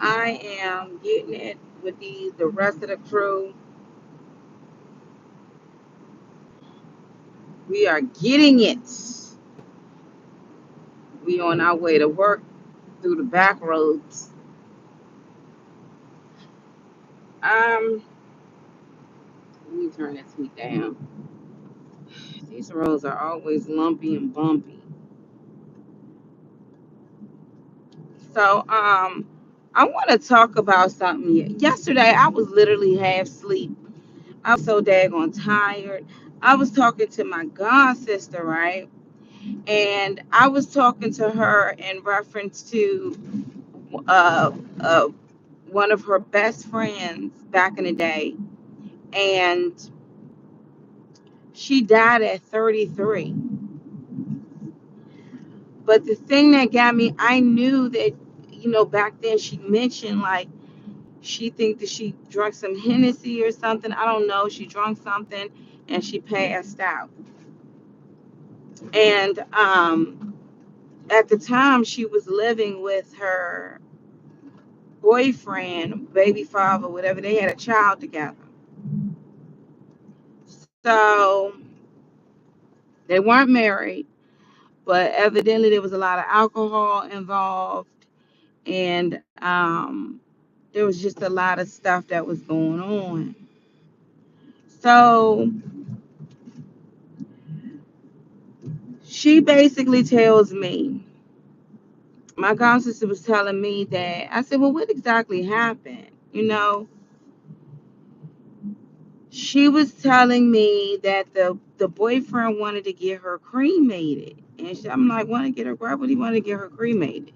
I am getting it with the rest of the crew. We are getting it. We on our way to work through the back roads. Um, Let me turn this heat down. These roads are always lumpy and bumpy. So, I want to talk about something. Yesterday, I was literally half asleep. I was so daggone tired. I was talking to my god sister, right? And I was talking to her in reference to uh, uh, one of her best friends back in the day, and she died at 33. But the thing that got me, I knew that, back then she mentioned like she think that she drank some Hennessy or something. I don't know. She drank something and she passed out. And at the time, she was living with her boyfriend, baby father, whatever. They had a child together. So they weren't married, but evidently there was a lot of alcohol involved, and there was just a lot of stuff that was going on. So she basically tells me, my god sister was telling me that, I said, well, what exactly happened? She was telling me that the boyfriend wanted to get her cremated. I'm like, want to get her, why would he want to get her cremated?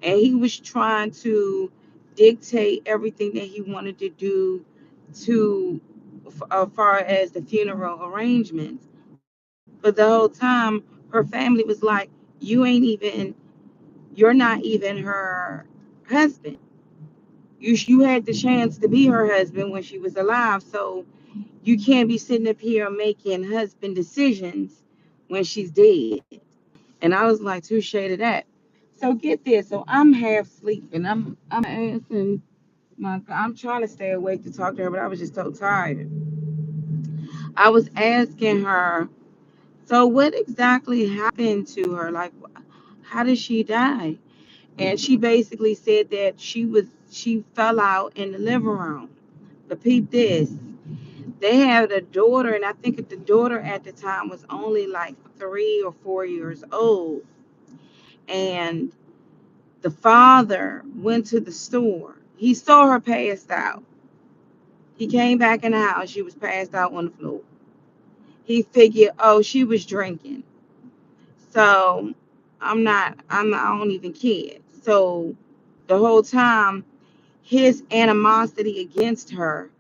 And he was trying to dictate everything that he wanted to do to, as far as the funeral arrangements. But the whole time, her family was like, you're not even her husband. You had the chance to be her husband when she was alive, so you can't be sitting up here making husband decisions when she's dead. And I was like, touche to that. So get this. So I'm half sleeping. I'm asking I'm trying to stay awake to talk to her, but I was just so tired. I was asking her, so what exactly happened to her? Like, how did she die? And she basically said that she fell out in the living room. But peep this. They had a daughter, and I think the daughter at the time was only like 3 or 4 years old. And the father went to the store. He saw her passed out. He came back in the house. She was passed out on the floor. He figured, oh, she was drinking. So I don't even care. So the whole time, his animosity against her,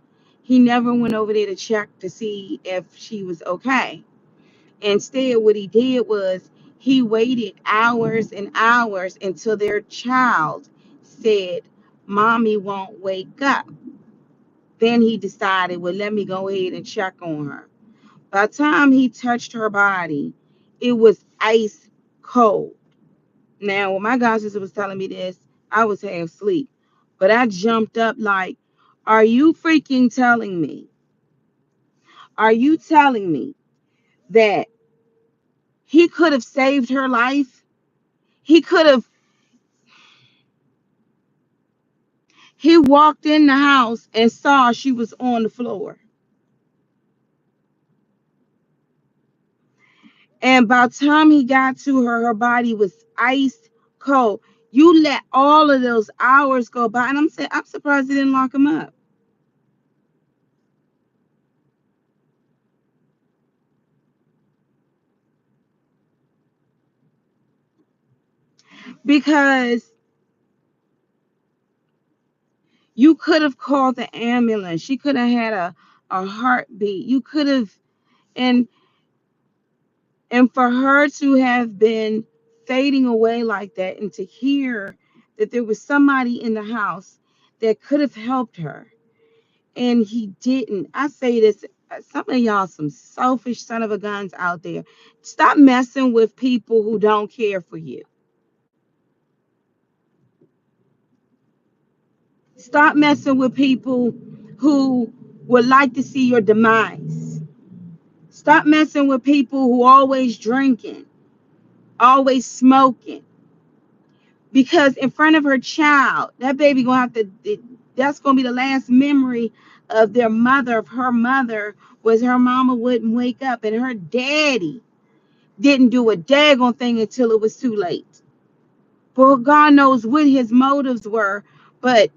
he never went over there to check to see if she was okay. Instead, what he did was he waited hours and hours until their child said, Mommy won't wake up. Then he decided, well, let me go ahead and check on her. By the time he touched her body, it was ice cold. Now, when my god sister was telling me this, I was half asleep. But I jumped up like, are you freaking telling me? Are you telling me that he could have saved her life? He could have. He walked in the house and saw she was on the floor. And by the time he got to her, her body was ice cold. You let all of those hours go by. And I'm saying, I'm surprised they didn't lock him up. Because you could have called the ambulance. She could have had a heartbeat. You could have, and and for her to have been fading away like that, and to hear that there was somebody in the house that could have helped her, and he didn't. I say this, some of y'all some selfish son of a guns out there. Stop messing with people who don't care for you. Stop messing with people who would like to see your demise. Stop messing with people who always drinking, always smoking. Because in front of her child, that baby gonna have to, that's gonna be the last memory of their mother, of her mother, was her mama wouldn't wake up and her daddy didn't do a daggone thing until it was too late. But God knows what his motives were. But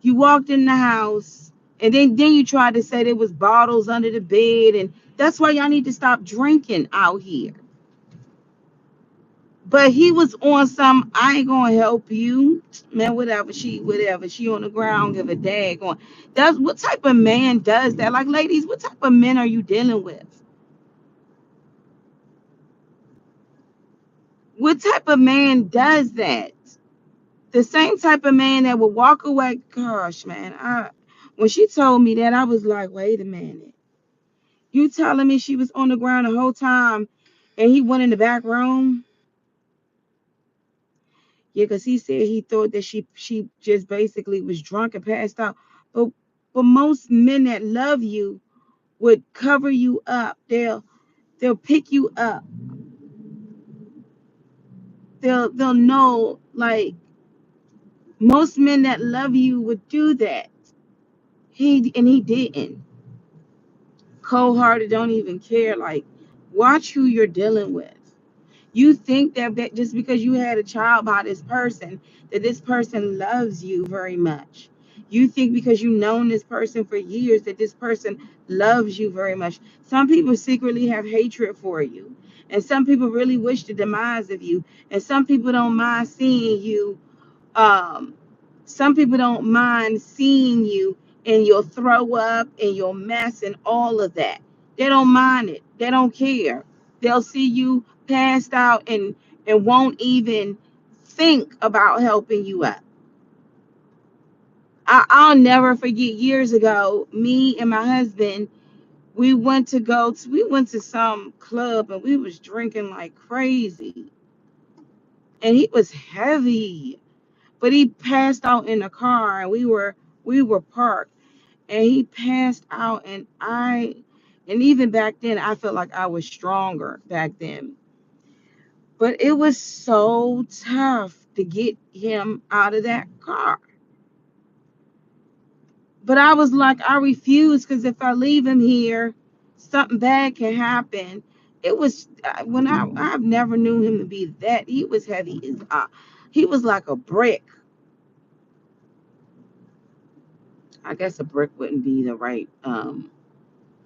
you walked in the house and then you tried to say there was bottles under the bed, and that's why y'all need to stop drinking out here. But he was on some, I ain't gonna help you, man. Whatever she on the ground, give a dag on. That's what type of man does that? Like, ladies, what type of men are you dealing with? What type of man does that? The same type of man that would walk away. Gosh, man, when she told me that, I was like, wait a minute. You telling me she was on the ground the whole time and he went in the back room? Yeah, because he said he thought that she just basically was drunk and passed out. But but most men that love you would cover you up. They'll pick you up. They'll know, like, most men that love you would do that. He didn't. Cold hearted, don't even care. Like, watch who you're dealing with. You think that just because you had a child by this person, that this person loves you very much. You think because you've known this person for years that this person loves you very much. Some people secretly have hatred for you. And some people really wish the demise of you. And some people don't mind seeing you, um, some people don't mind seeing you and you'll throw up and you'll mess and all of that. They don't mind it. They don't care. They'll see you passed out and won't even think about helping you up. I'll never forget years ago, me and my husband, we went to some club and we was drinking like crazy. And he was heavy. But he passed out in the car and we were parked and he passed out, and even back then I felt like I was stronger back then. But it was so tough to get him out of that car. But I was like, I refuse, because if I leave him here, something bad can happen. It was when I've never knew him to be that. He was heavy. He was like a brick. I guess a brick wouldn't be the right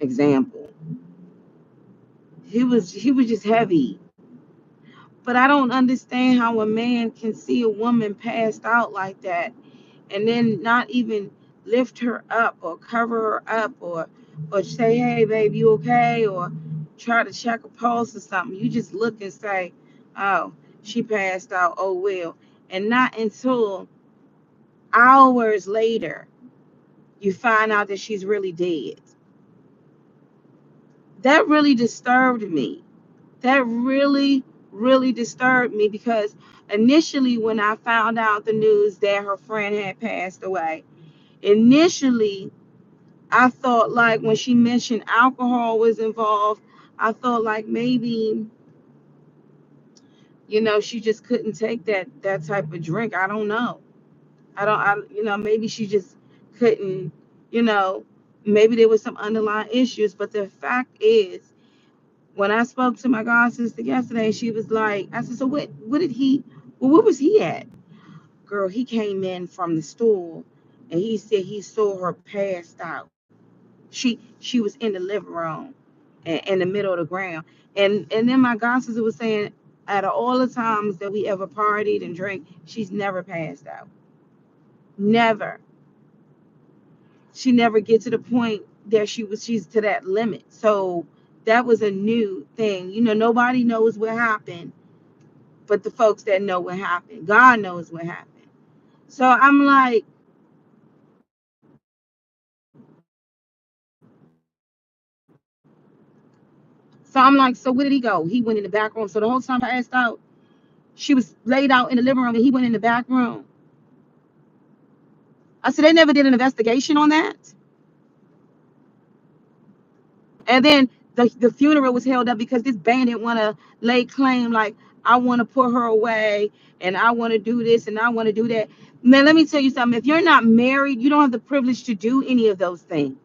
example. He was just heavy. But I don't understand how a man can see a woman passed out like that and then not even lift her up or cover her up or say, hey babe, you okay? Or try to check a pulse or something. You just look and say, oh, she passed out, oh well. And not until hours later you find out that she's really dead. That really disturbed me. That really disturbed me, because initially when I found out the news that her friend had passed away, initially I thought, like, when she mentioned alcohol was involved, I thought like maybe, she just couldn't take that type of drink. I don't know. Maybe she just couldn't, you know, maybe there was some underlying issues. But the fact is, when I spoke to my god sister yesterday, she was like, I said, so what did he, well, where was he at? Girl, he came in from the store and he said he saw her passed out. She was in the living room and in the middle of the ground. And then my god sister was saying, out of all the times that we ever partied and drank, she's never passed out. Never. She never get to the point that she's to that limit. So that was a new thing. Nobody knows what happened but the folks that know what happened. God knows what happened. So I'm like, so where did he go? He went in the back room. So the whole time I asked out, she was laid out in the living room and he went in the back room. So they never did an investigation on that. And then the funeral was held up because this bandit want to lay claim, like, I want to put her away and I want to do this and I want to do that. Man, let me tell you something. If you're not married, you don't have the privilege to do any of those things.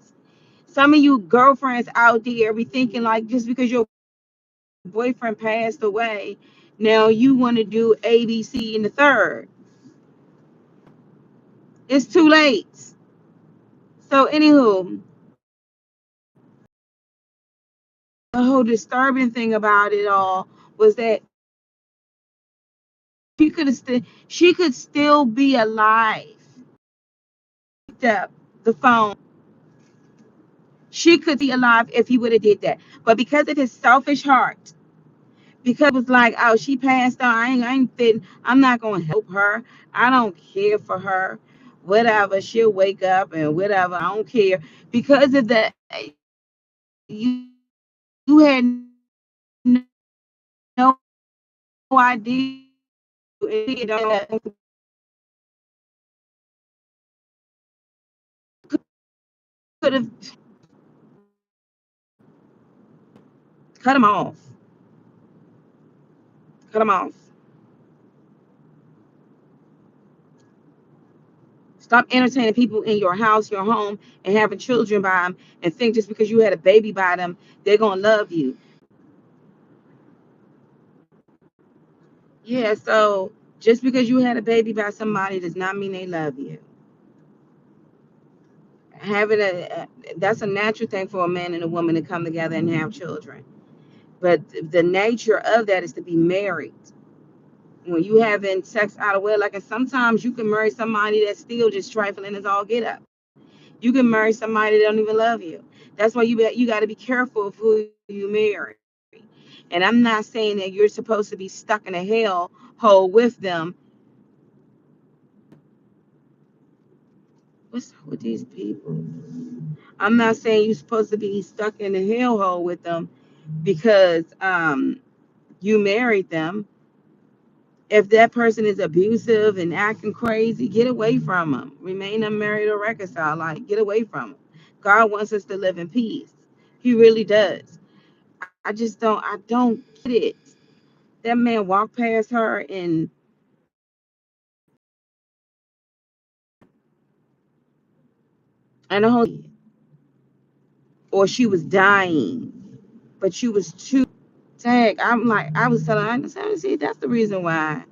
Some of you girlfriends out there be thinking like just because your boyfriend passed away, now you want to do A, B, C, and the third. It's too late. So, anywho, the whole disturbing thing about it all was that she could still be alive. Picked up the phone. She could be alive if he would have did that. But because of his selfish heart, because it was like, oh, she passed on. I ain't fitting. I'm not gonna help her. I don't care for her. Whatever. She'll wake up and whatever. I don't care. Because of that, you you had no idea. Could have cut him off. Cut him off. Stop entertaining people in your house, your home, and having children by them, and think just because you had a baby by them, they're gonna love you. Yeah, so just because you had a baby by somebody does not mean they love you. Having that's a natural thing for a man and a woman to come together and have children. But the nature of that is to be married. When you having sex out of wedlock, and sometimes you can marry somebody that's still just trifling as all get up. You can marry somebody that don't even love you. That's why you got to be careful of who you marry. And I'm not saying that you're supposed to be stuck in a hell hole with them. What's up with these people? I'm not saying you're supposed to be stuck in a hellhole with them because you married them. If that person is abusive and acting crazy, get away from them. Remain unmarried or reconcile. Like, get away from them. God wants us to live in peace. He really does. I don't get it. That man walked past her and the whole, or she was dying, but she was too. Tag. I'm like, I was telling her, I see, that's the reason why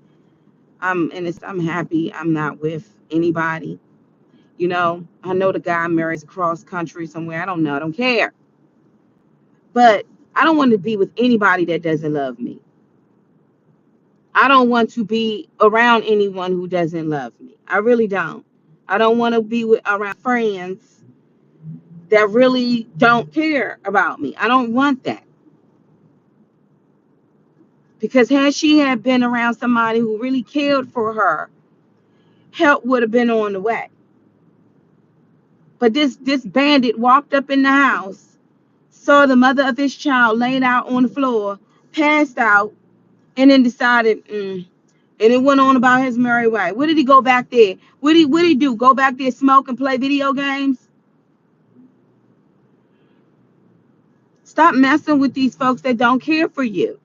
I'm happy I'm not with anybody. I know the guy marries across country somewhere. I don't know. I don't care. But I don't want to be with anybody that doesn't love me. I don't want to be around anyone who doesn't love me. I really don't. I don't want to be around friends that really don't care about me. I don't want that. Because had she had been around somebody who really cared for her, help would have been on the way. But this bandit walked up in the house, saw the mother of his child laid out on the floor, passed out, and then decided, and it went on about his merry way. What did he go back there? What did he do? Go back there, smoke and play video games? Stop messing with these folks that don't care for you.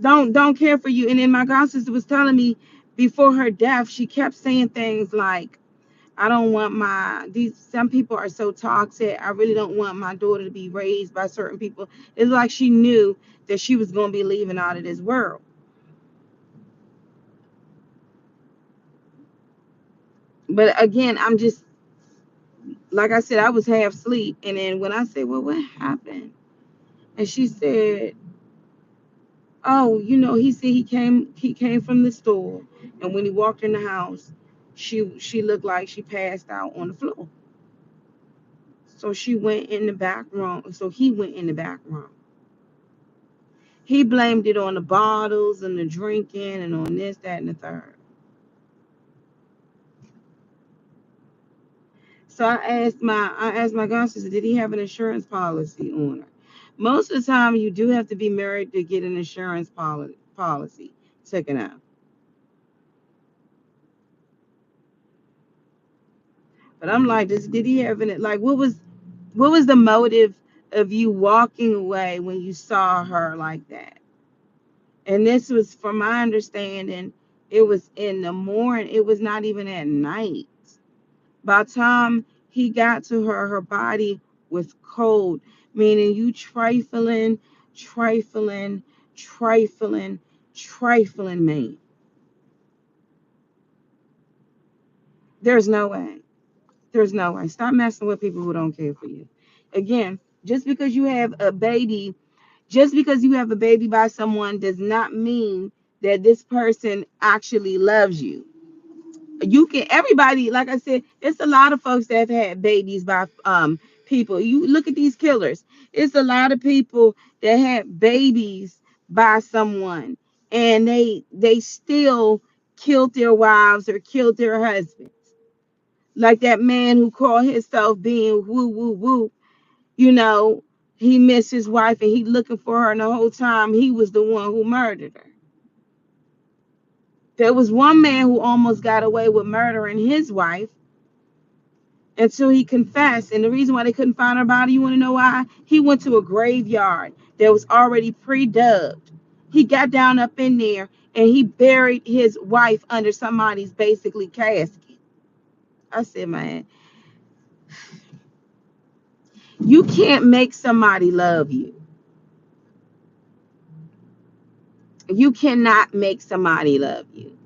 Don't care for you. And then my god sister was telling me before her death, she kept saying things like, I don't want some people are so toxic. I really don't want my daughter to be raised by certain people. It's like she knew that she was going to be leaving out of this world. But again, I'm just, like I said, I was half asleep. And then when I said, well, what happened? And she said, oh, he said he came from the store. And when he walked in the house, she looked like she passed out on the floor. So she went in the back room. So he went in the back room. He blamed it on the bottles and the drinking and on this, that, and the third. So I asked my god sister, did he have an insurance policy on her? Most of the time, you do have to be married to get an insurance policy taken out. But I'm like, did he have it? Like, what was the motive of you walking away when you saw her like that? And this was, from my understanding, it was in the morning. It was not even at night. By the time he got to her, her body was cold, meaning you trifling, trifling, trifling, trifling me. There's no way. There's no way. Stop messing with people who don't care for you. Again, just because you have a baby, just because you have a baby by someone does not mean that this person actually loves you. You can, everybody, like I said, it's a lot of folks that have had babies by people. You look at these killers. It's a lot of people that had babies by someone, and they still killed their wives or killed their husbands. Like that man who called himself being woo woo woo, you know, he missed his wife and he looking for her, and the whole time he was the one who murdered her. There was one man who almost got away with murdering his wife until he confessed. And the reason why they couldn't find her body, you want to know why? He went to a graveyard that was already pre-dug. He got down up in there and he buried his wife under somebody's basically casket. I said, man, you can't make somebody love you. You cannot make somebody love you.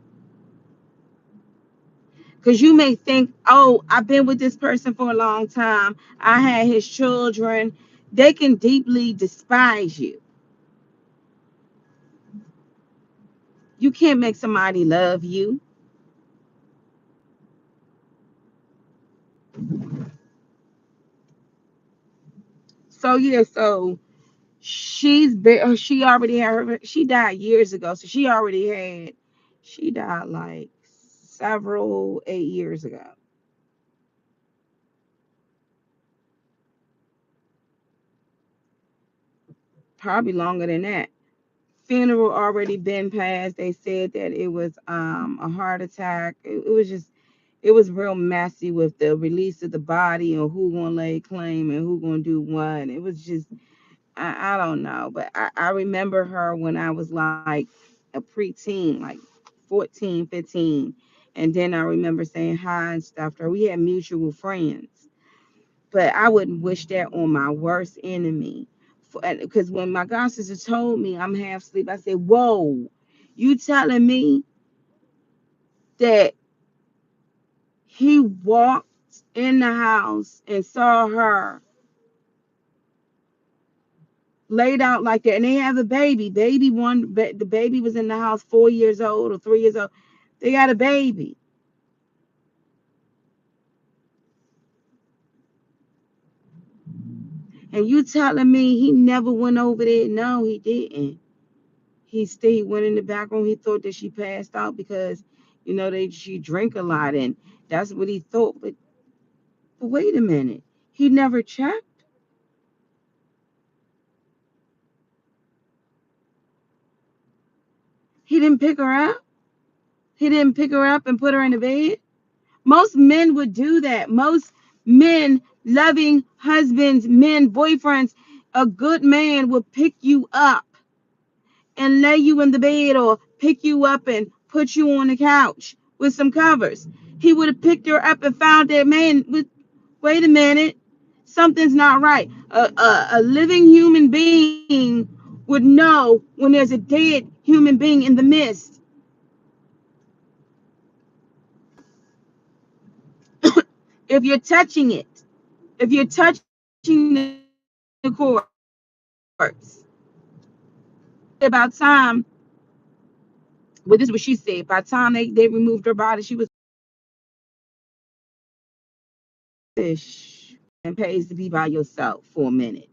Because you may think, oh, I've been with this person for a long time. I had his children. They can deeply despise you. You can't make somebody love you. So yeah, so she already had her, she died years ago. So she died like several 8 years ago. Probably longer than that. Funeral already been passed. They said that it was a heart attack. It was just, it was real messy with the release of the body and who gonna lay claim and who gonna do what. It was just, I don't know, but I remember her when I was like a preteen, like 14, 15. And then I remember saying hi and stuff to her. We had mutual friends, but I wouldn't wish that on my worst enemy. Because when my god sister told me I'm half asleep, I said, whoa, you telling me that he walked in the house and saw her laid out like that, and they have a baby. The baby was in the house 4 years old or 3 years old. They got a baby, and you telling me he never went over there? No, he didn't. He stayed, went in the back room. He thought that she passed out because, she drink a lot, and that's what he thought. But wait a minute, he never checked. He didn't pick her up. He didn't pick her up and put her in the bed. Most men would do that. Most men, loving husbands, men, boyfriends, a good man would pick you up and lay you in the bed, or pick you up and put you on the couch with some covers. He would have picked her up and found that man with, wait a minute, something's not right. A living human being would know when there's a dead human being in the midst. If you're touching it, if you're touching the corpse, about time, well, this is what she said. By the time they removed her body, she was fish, and pays to be by yourself for a minute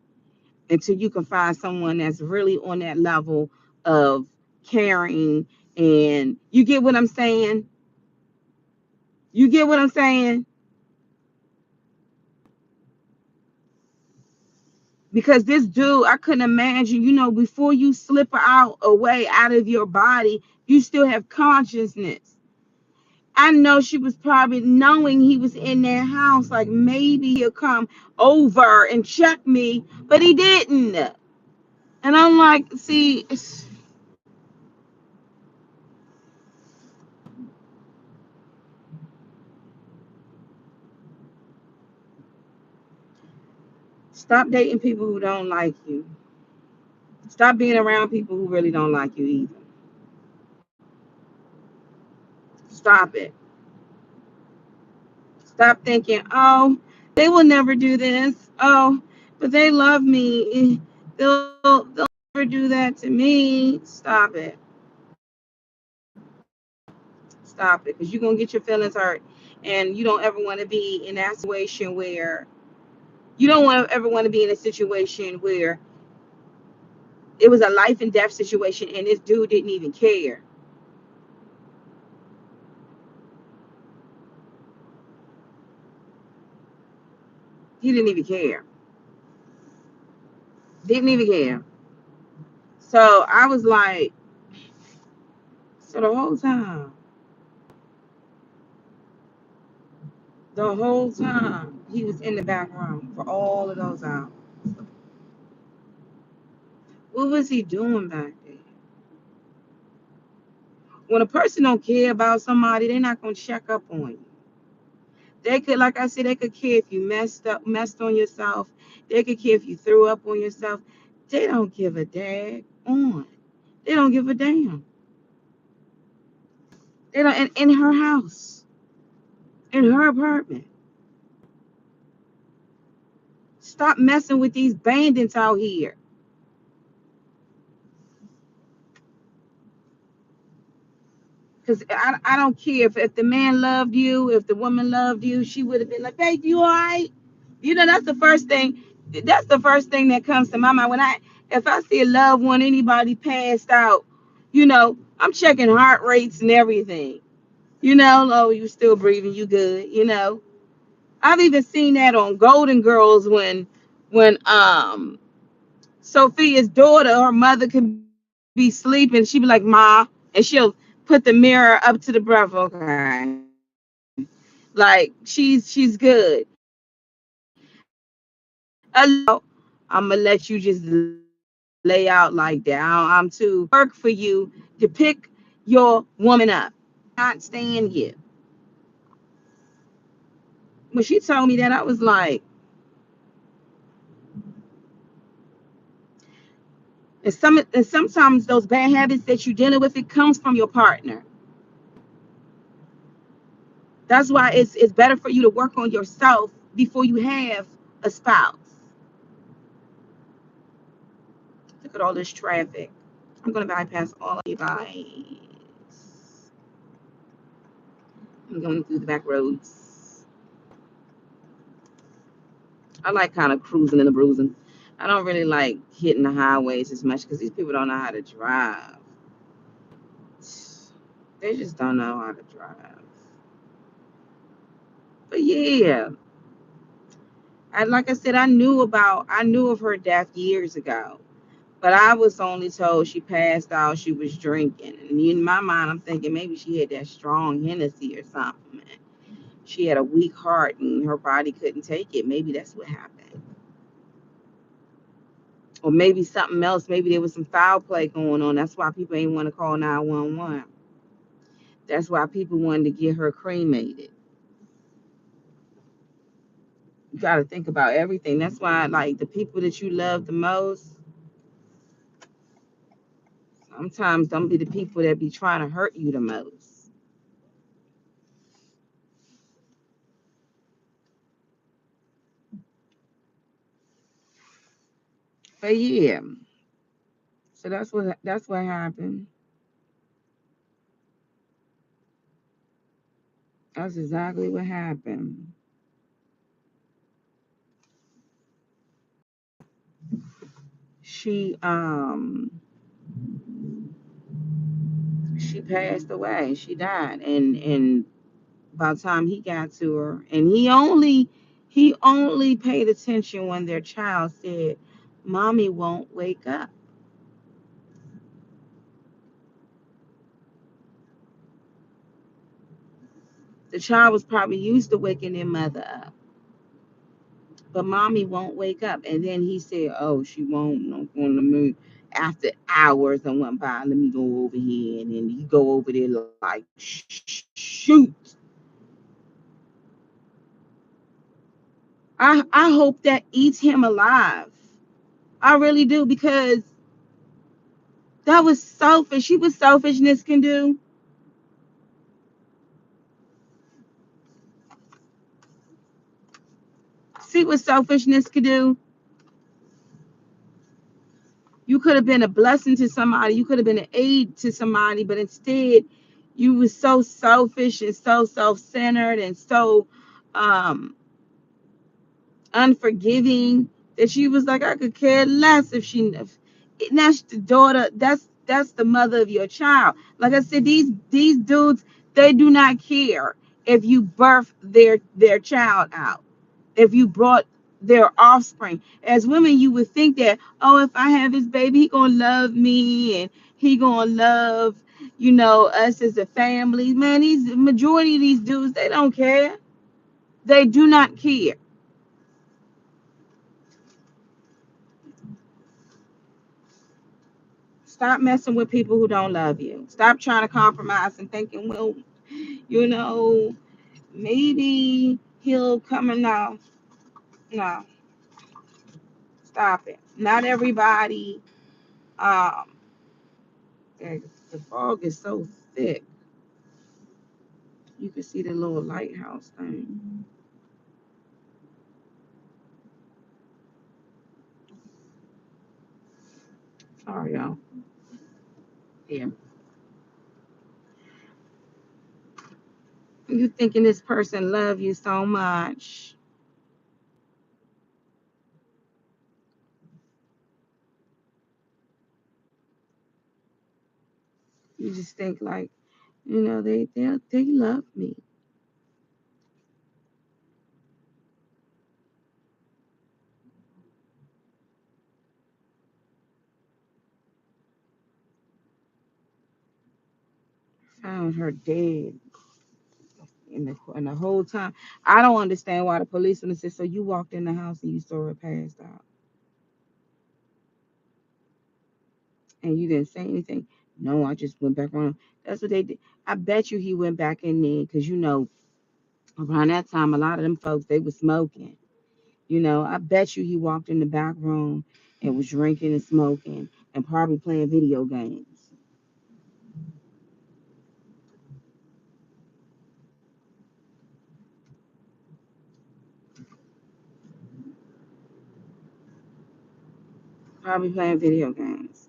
until you can find someone that's really on that level of caring. And you get what I'm saying? You get what I'm saying? Because this dude, I couldn't imagine, before you slip out away out of your body, you still have consciousness. I know she was probably knowing he was in that house, like maybe he'll come over and check me, but he didn't. And I'm like, see, stop dating people who don't like you. Stop being around people who really don't like you either. Stop it. Stop thinking, oh, they will never do this. Oh, but they love me. They'll never do that to me. Stop it. Stop it. Because you're going to get your feelings hurt. And you don't ever want to be in that situation where you don't want to ever want to be in a situation where it was a life and death situation and this dude didn't even care. He didn't even care. Didn't even care. So I was like, so the whole time he was in the back room for all of those hours. What was he doing back there? When a person don't care about somebody, they're not gonna check up on you. They could, like I said, they could care if you messed on yourself. They could care if you threw up on yourself. They don't give a dag on. They don't give a damn. They don't. In her house, in her apartment. Stop messing with these bandits out here. Because I don't care if the man loved you, if the woman loved you, she would have been like, babe, you all right? You know, that's the first thing. That's the first thing that comes to my mind. If I see a loved one, anybody passed out, I'm checking heart rates and everything. Oh, you still breathing, you good, I've even seen that on Golden Girls when Sophia's daughter, her mother could be sleeping. She'd be like, Ma, and she'll put the mirror up to the brother. Okay. Like she's good. I'm gonna let you just lay out like that. I'm too work for you to pick your woman up. Not staying here. When she told me that, I was like, and sometimes those bad habits that you're dealing with, it comes from your partner. That's why it's better for you to work on yourself before you have a spouse. Look at all this traffic. I'm gonna bypass all of you guys. I'm going through the back roads. I like kind of cruising and the bruising. I don't really like hitting the highways as much because these people don't know how to drive. They just don't know how to drive. But yeah, like I said, I knew of her death years ago. But I was only told she passed out, she was drinking. And in my mind, I'm thinking maybe she had that strong Hennessy or something. She had a weak heart and her body couldn't take it. Maybe that's what happened. Or maybe something else. Maybe there was some foul play going on. That's why people ain't want to call 911. That's why people wanted to get her cremated. You got to think about everything. That's why, like, the people that you love the most, sometimes don't be the people that be trying to hurt you the most. But yeah, so that's what happened. That's exactly what happened. She passed away. She died, and by the time he got to her, and he only paid attention when their child said, "Mommy won't wake up." The child was probably used to waking their mother up, but mommy won't wake up. And then he said, "Oh, she won't. I'm going to move." After hours and went by, let me go over here, and then you go over there like, shoot. I hope that eats him alive. I really do, because that was selfish. See what selfishness can do. See what selfishness can do. You could have been a blessing to somebody. You could have been an aid to somebody, but instead, you were so selfish and so self-centered and so um, unforgiving that she was like, I could care less if she. And that's the daughter. That's the mother of your child. Like I said, these dudes, they do not care if you birth their child out, if you brought their offspring. As women, you would think that, oh, if I have his baby, he gonna love me and he gonna love, us as a family. Man, these majority of these dudes, they don't care. They do not care. Stop messing with people who don't love you. Stop trying to compromise and thinking, well, you know, maybe he'll come and no, no, stop it. Not everybody. Um, the fog is so thick. You can see the little lighthouse thing. Sorry, y'all. Yeah. You thinking this person love you so much. You just think like, they love me. Found her dead in the whole time. I don't understand why the policeman said, so you walked in the house and you saw her passed out and you didn't say anything. No, I just went back around. That's what they did. I bet you he went back in there because around that time a lot of them folks they were smoking. I bet you he walked in the back room and was drinking and smoking and probably playing video games. Probably playing video games.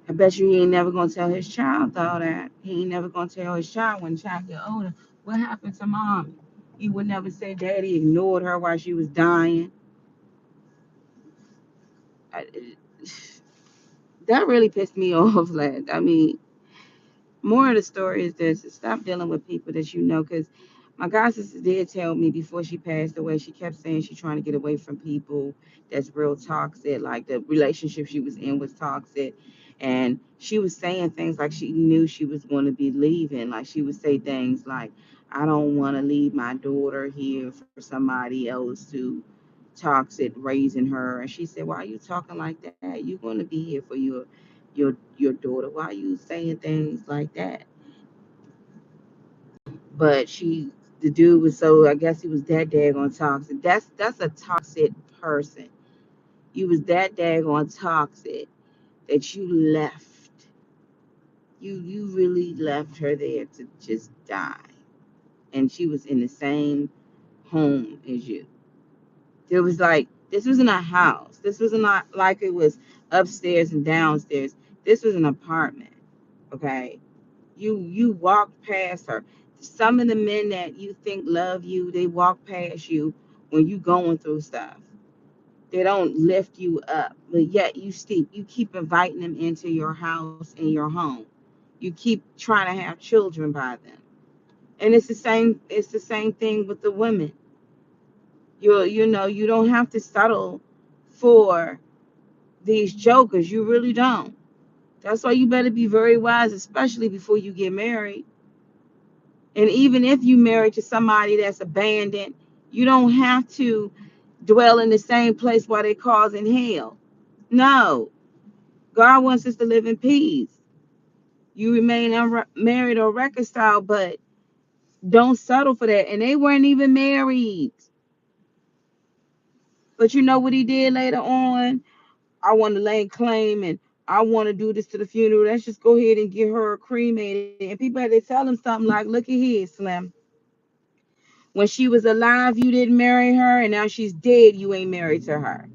I bet you he ain't never gonna tell his child all that. He ain't never gonna tell his child when the child get older, what happened to mom? He would never say daddy ignored her while she was dying. I, that really pissed me off, lad. I mean, more of the story is this: stop dealing with people that you know. Because my god sister did tell me before she passed away, she kept saying she's trying to get away from people that's real toxic. Like the relationship she was in was toxic, and she was saying things like she knew she was going to be leaving. Like she would say things like, "I don't want to leave my daughter here for somebody else to." Toxic raising her, and she said, "Why are you talking like that? You're going to be here for your daughter. Why are you saying things like that?" But the dude was so, I guess he was that daggone toxic. That's a toxic person. You was that daggone toxic that you left. You really left her there to just die, and she was in the same home as you. There was like, this wasn't a house. This was not like it was upstairs and downstairs. This was an apartment. Okay, you walk past her. Some of the men that you think love you, they walk past you when you going through stuff. They don't lift you up, but yet you keep inviting them into your house and your home. You keep trying to have children by them, and it's the same thing with the women. You don't have to settle for these jokers. You really don't. That's why you better be very wise, especially before you get married. And even if you married to somebody that's abandoned, you don't have to dwell in the same place while they're causing hell. No, God wants us to live in peace. You remain unmarried or reconciled, but don't settle for that. And they weren't even married. But you know what he did later on? I want to lay claim and I want to do this to the funeral. Let's just go ahead and get her cremated. And people had to tell him something like, look at here, Slim. When she was alive, you didn't marry her, and now she's dead, you ain't married to her.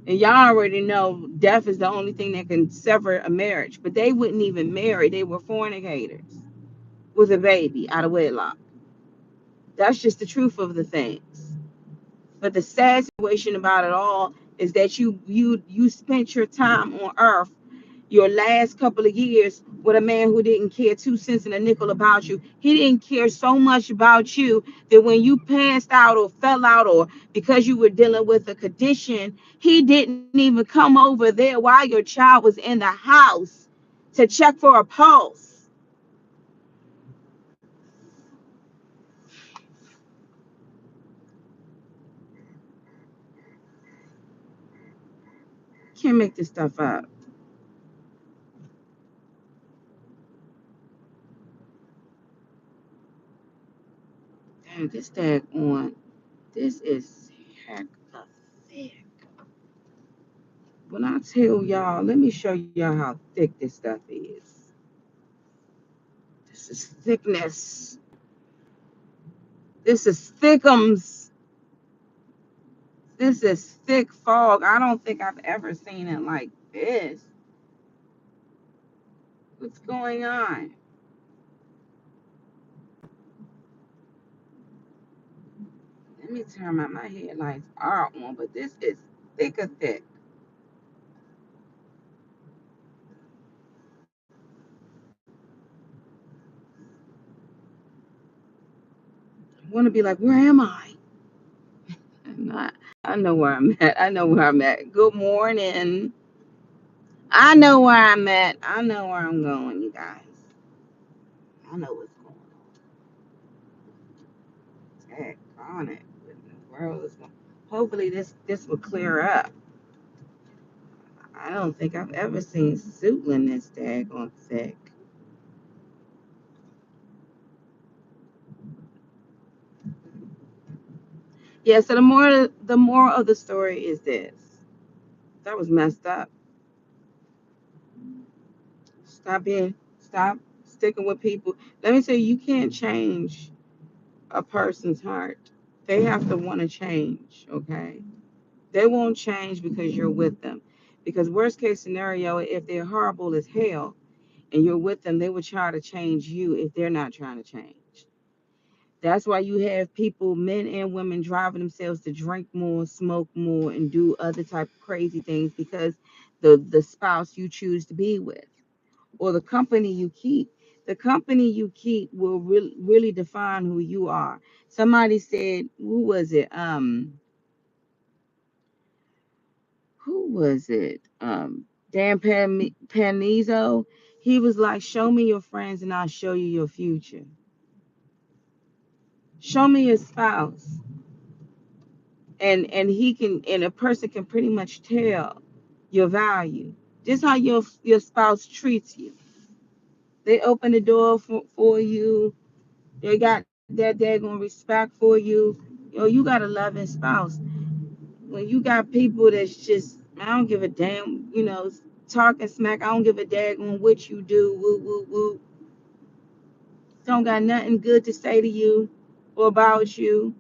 And y'all already know death is the only thing that can sever a marriage. But they wouldn't even marry. They were fornicators with a baby out of wedlock. That's just the truth of the things. But the sad situation about it all is that you spent your time on earth, your last couple of years, with a man who didn't care 2 cents and a nickel about you. He didn't care so much about you that when you passed out or fell out or because you were dealing with a condition, he didn't even come over there while your child was in the house to check for a pulse. Can't make this stuff up. Damn, this tag on. This is heck of thick. When I tell y'all, let me show y'all how thick this stuff is. This is thickness. This is thickums. This is thick fog. I don't think I've ever seen it like this. What's going on? Let me turn my headlights are on, but this is thicker thick. I want to be like, where am I? I'm not. I know where I'm at. I know where I'm at. Good morning. I know where I'm at. I know where I'm going, you guys. I know what's going on. Heck on it. What in the world is going? Hopefully this will clear up. I don't think I've ever seen Suitland this daggone thick. Yeah, so the more of the story is this. That was messed up. Stop sticking with people. Let me tell you, you can't change a person's heart. They have to want to change, okay? They won't change because you're with them. Because worst case scenario, if they're horrible as hell and you're with them, they will try to change you if they're not trying to change. That's why you have people, men and women, driving themselves to drink more, smoke more, and do other type of crazy things because the spouse you choose to be with or the company you keep. The company you keep will really define who you are. Somebody said, who was it? Who was it? Dan Panizo. He was like, show me your friends and I'll show you your future. Show me your spouse. And he can and a person can pretty much tell your value. Just how your spouse treats you. They open the door for you. They got that daggone respect for you. You got a loving spouse. When you got people that's just, I don't give a damn, talking smack, I don't give a daggone what you do, woo, woo, woo. Don't got nothing good to say to you or about you.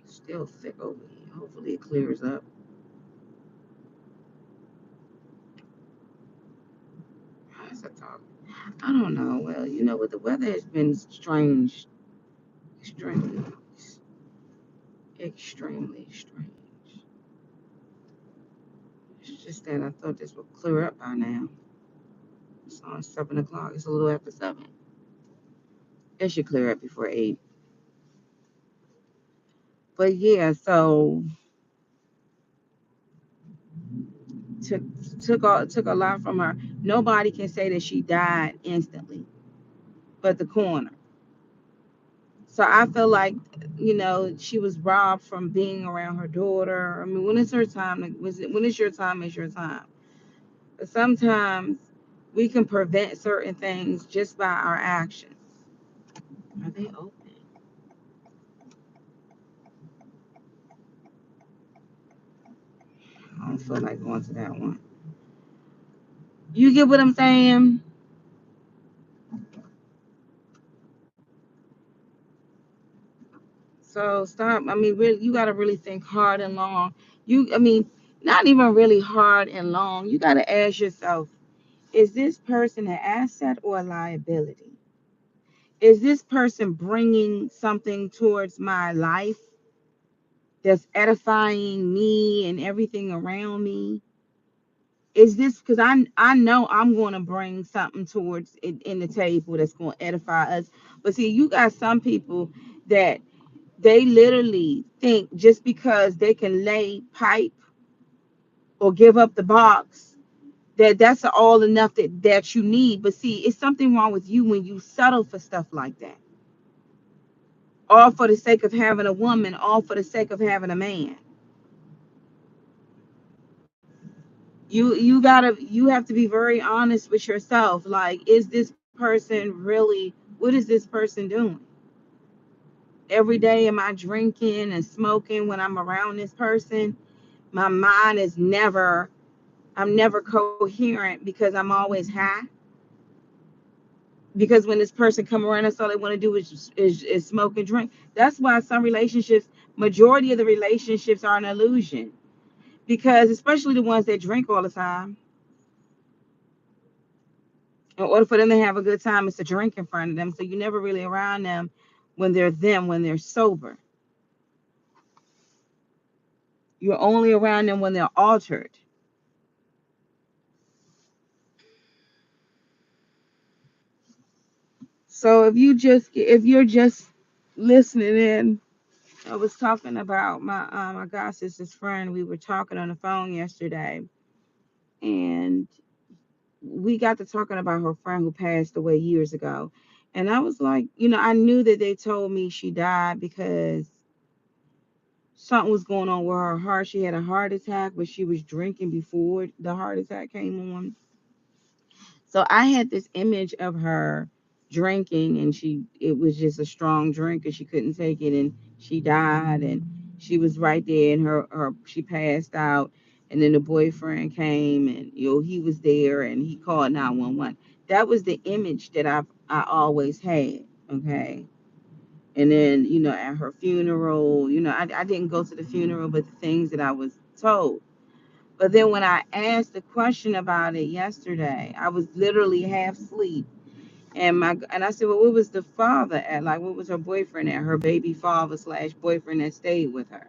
Still thick over here. Hopefully it clears up. How's that talk? I don't know. Well, you know what? The weather has been strange, extremely, extremely strange. It's just that I thought this would clear up by now. It's on 7 o'clock. It's a little after 7. It should clear up before 8. But yeah, so took took a lot from her. Nobody can say that she died instantly, but the coroner. So I feel like, she was robbed from being around her daughter. I mean, when it's her time, like, when it's your time, it's your time. But sometimes we can prevent certain things just by our actions. Are they open? I don't feel like going to that one. You get what I'm saying? So stop. I mean, really, you got to really think hard and long. I mean, not even really hard and long. You got to ask yourself, is this person an asset or a liability? Is this person bringing something towards my life that's edifying me and everything around me? Is this because I know I'm going to bring something towards it in the table that's going to edify us? But see, you got some people that they literally think just because they can lay pipe or give up the box that's all enough that you need. But see, it's something wrong with you when you settle for stuff like that, all for the sake of having a woman, all for the sake of having a man. You have to be very honest with yourself. Like, is this person really, what is this person doing? Every day am I drinking and smoking when I'm around this person? My mind is never, I'm never coherent because I'm always high. Because when this person come around, that's all they want to do is smoke and drink. That's why some relationships, majority of the relationships are an illusion. Because especially the ones that drink all the time, in order for them to have a good time, it's to drink in front of them. So you're never really around them when they're sober. You're only around them when they're altered. So if you're just listening in, I was talking about my god sister's friend. We were talking on the phone yesterday, and we got to talking about her friend who passed away years ago. And I was like, I knew that they told me she died because something was going on with her heart. She had a heart attack, but she was drinking before the heart attack came on. So I had this image of her drinking, and it was just a strong drink and she couldn't take it, and she died, and she was right there, and she passed out. And then the boyfriend came, and he was there, and he called 911. That was the image that I always had. Okay. And then, at her funeral, I didn't go to the funeral, but the things that I was told. But then when I asked the question about it yesterday, I was literally half asleep. And I said, well, what was the father at? Like, what was her boyfriend at? Her baby father slash boyfriend that stayed with her.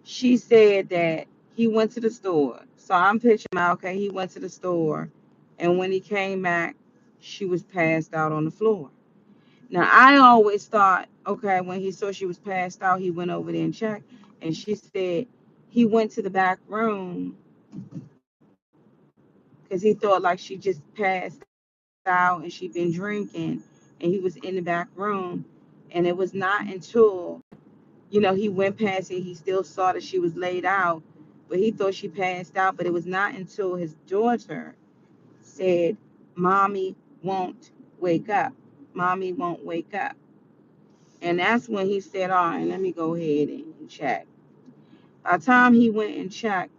She said that he went to the store. So I'm picturing out, okay, he went to the store. And when he came back, she was passed out on the floor. Now, I always thought, okay, when he saw she was passed out, he went over there and checked. And she said he went to the back room because he thought like she just passed out and she'd been drinking. And he was in the back room. And it was not until, he went past it, he still saw that she was laid out, but he thought she passed out. But it was not until his daughter said, Mommy won't wake up. Mommy won't wake up. And that's when he said, all right, let me go ahead and check. By the time he went and checked,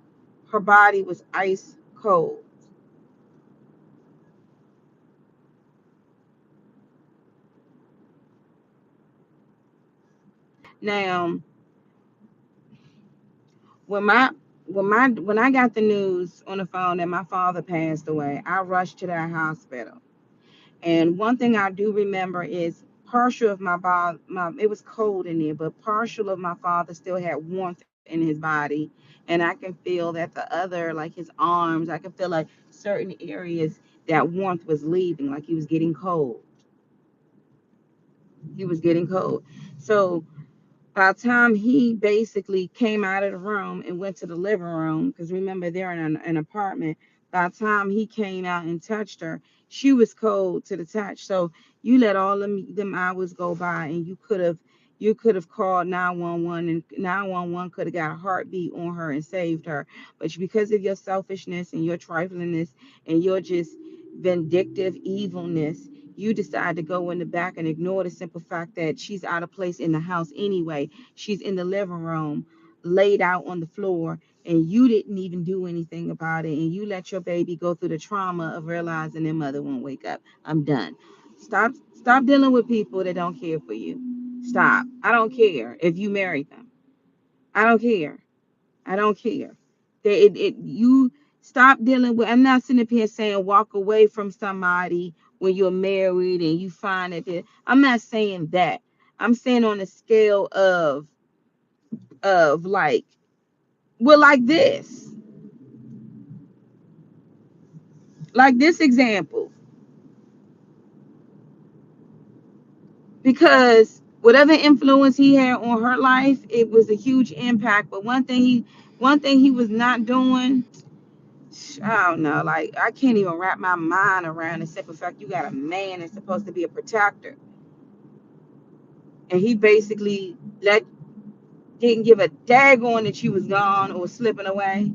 her body was ice cold. Now, when my when I got the news on the phone that my father passed away, I rushed to that hospital. And one thing I do remember is partial of my it was cold in there, but partial of my father still had warmth in his body. And I can feel that the other, like his arms, I can feel like certain areas that warmth was leaving, like he was getting cold. He was getting cold. So By the time he basically came out of the room and went to the living room, because remember they're in an apartment. By the time he came out and touched her, she was cold to the touch. So you let all them hours go by, and you could have called 911, and 911 could have got a heartbeat on her and saved her. But because of your selfishness and your triflingness and your just vindictive evilness, you decide to go in the back and ignore the simple fact that she's out of place in the house anyway. She's in the living room, laid out on the floor, and you didn't even do anything about it. And you let your baby go through the trauma of realizing their mother won't wake up. I'm done. Stop dealing with people that don't care for you. Stop. I don't care if you married them. I don't care. I don't care. You stop dealing with. I'm not sitting up here saying walk away from somebody when you're married and you find that. I'm not saying that. I'm saying on a scale of like, well, like this example, because whatever influence he had on her life, it was a huge impact. But one thing he was not doing. I don't know. Like, I can't even wrap my mind around the simple fact you got a man that's supposed to be a protector, and he basically didn't give a daggone that she was gone or slipping away,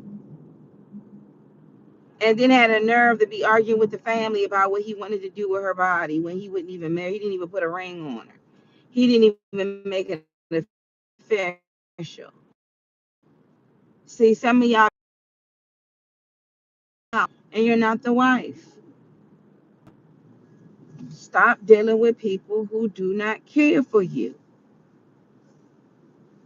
and then had a nerve to be arguing with the family about what he wanted to do with her body when he wouldn't even marry. He didn't even put a ring on her. He didn't even make it official. See, some of y'all and you're not the wife. Stop dealing with people who do not care for you.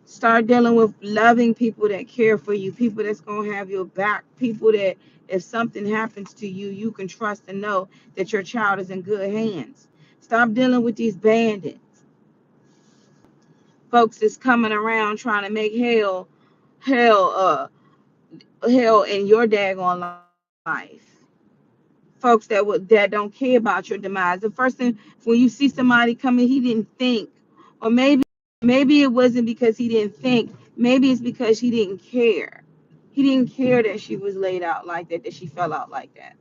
Start dealing with loving people that care for you, people that's going to have your back, people that if something happens to you, you can trust and know that your child is in good hands. Stop dealing with these bandits, folks that's coming around trying to make hell, hell in your daggone life. Folks that don't care about your demise. The first thing when you see somebody coming, he didn't think, or maybe it wasn't because he didn't think. Maybe it's because he didn't care. He didn't care that she was laid out like that, that she fell out like that.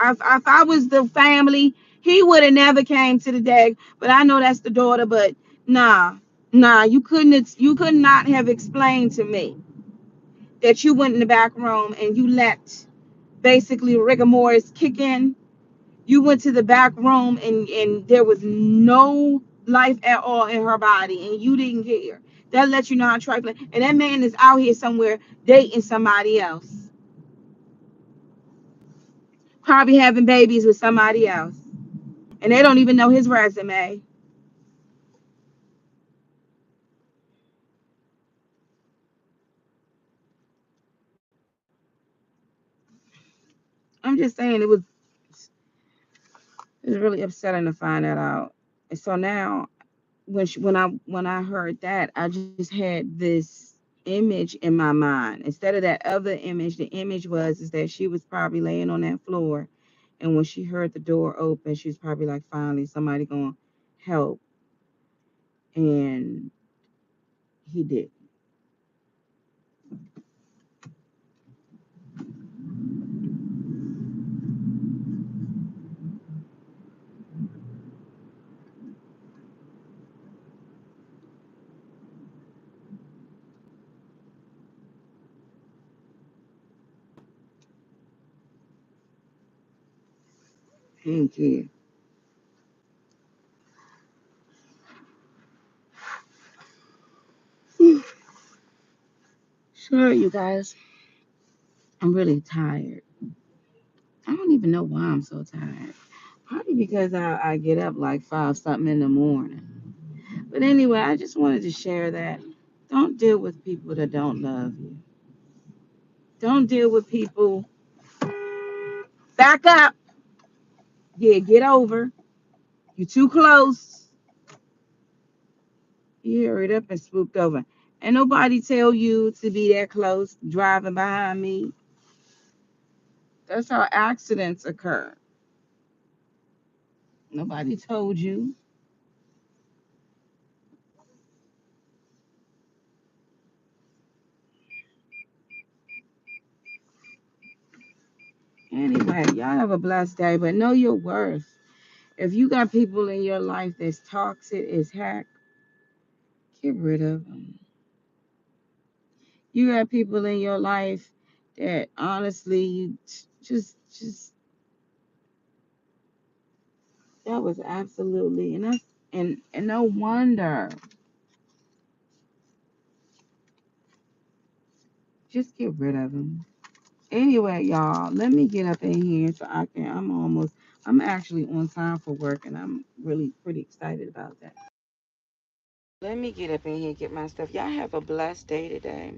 If I was the family, he would have never came to the dag. But I know that's the daughter. But nah, you could not have explained to me that you went in the back room and you let basically rigor mortis kick in. You went to the back room and there was no life at all in her body and you didn't care. That lets you know how trifling. And that man is out here somewhere dating somebody else, probably having babies with somebody else, and they don't even know his resume. I'm just saying it was really upsetting to find that out. And so now when I heard that, I just had this image in my mind. Instead of that other image, the image was is that she was probably laying on that floor, and when she heard the door open, she was probably like, finally, somebody gonna help, and he did. Thank you. Sure, you guys. I'm really tired. I don't even know why I'm so tired. Probably because I get up like 5 something in the morning. But anyway, I just wanted to share that. Don't deal with people that don't love you. Don't deal with people. Back up. Yeah, get over. You're too close. You hurried up and swooped over. And nobody tell you to be that close driving behind me. That's how accidents occur. Nobody told you. Anyway, y'all have a blessed day, but know your worth. If you got people in your life that's toxic as heck, get rid of them. You got people in your life that honestly, you just that was absolutely, and that's and no wonder. Just get rid of them. Anyway, y'all, let me get up in here so I can. I'm actually on time for work, and I'm really pretty excited about that. Let me get up in here and get my stuff. Y'all have a blessed day today.